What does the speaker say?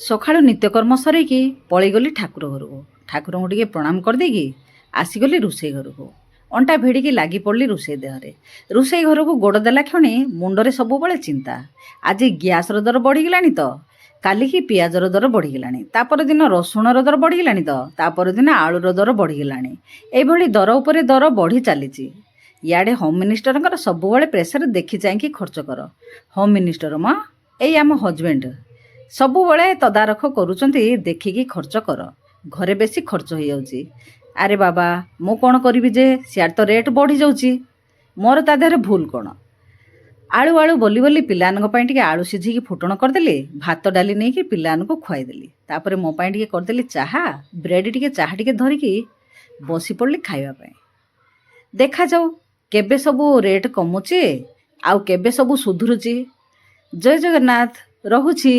ସକାଳୁ ନିତ୍ୟକର୍ମ ସରେଇକି ପଳେଇଗଲି ଠାକୁର ଘରକୁ। ଠାକୁରଙ୍କୁ ଟିକେ ପ୍ରଣାମ କରିଦେଇକି ଆସିଗଲି ରୋଷେଇ ଘରକୁ। ଅଣ୍ଟା ଭିଡ଼ିକି ଲାଗି ପଡ଼ିଲି ରୋଷେଇ ଦେହରେ। ରୋଷେଇ ଘରକୁ ଗୋଡ଼ ଦେଲା କ୍ଷଣି ମୁଣ୍ଡରେ ସବୁବେଳେ ଚିନ୍ତା। ଆଜି ଗ୍ୟାସ୍ର ଦର ବଢ଼ିଗଲାଣି ତ, କାଲିକି ପିଆଜର ଦର ବଢ଼ିଗଲାଣି, ତାପର ଦିନ ରସୁଣର ଦର ବଢ଼ିଗଲାଣି ତ, ତାପର ଦିନ ଆଳୁର ଦର ବଢ଼ିଗଲାଣି। ଏଇଭଳି ଦର ଉପରେ ଦର ବଢ଼ି ଚାଲିଛି। ଇଆଡ଼େ ହୋମ୍ ମିନିଷ୍ଟରଙ୍କର ସବୁବେଳେ ପ୍ରେସର ଦେଖି ଚାହିଁକି ଖର୍ଚ୍ଚ କର। ହୋମ୍ ମିନିଷ୍ଟର ଏଇ ଆମ ହଜବେଣ୍ଡ ସବୁବେଳେ ତଦାରଖ କରୁଛନ୍ତି, ଦେଖିକି ଖର୍ଚ୍ଚ କର, ଘରେ ବେଶୀ ଖର୍ଚ୍ଚ ହେଇଯାଉଛି। ଆରେ ବାବା, ମୁଁ କ'ଣ କରିବି ଯେ, ସିଆଡ଼େ ତ ରେଟ୍ ବଢ଼ିଯାଉଛି, ମୋର ତା ଦେହରେ ଭୁଲ କ'ଣ? ଆଳୁ ଆଳୁ ବୋଲି ବୋଲି ପିଲାମାନଙ୍କ ପାଇଁ ଟିକେ ଆଳୁ ସିଝିକି ଫୁଟଣ କରିଦେଲି, ଭାତ ଡାଲି ନେଇକି ପିଲାମାନଙ୍କୁ ଖୁଆଇଦେଲି। ତାପରେ ମୋ ପାଇଁ ଟିକେ କରିଦେଲି ଚାହା, ବ୍ରେଡ଼ ଟିକେ, ଚାହା ଟିକେ ଧରିକି ବସି ପଡ଼ିଲି ଖାଇବା ପାଇଁ। ଦେଖାଯାଉ କେବେ ସବୁ ରେଟ୍ କମୁଛି ଆଉ କେବେ ସବୁ ସୁଧୁରୁଛି। ଜୟ ଜଗନ୍ନାଥ, ରହୁଛି।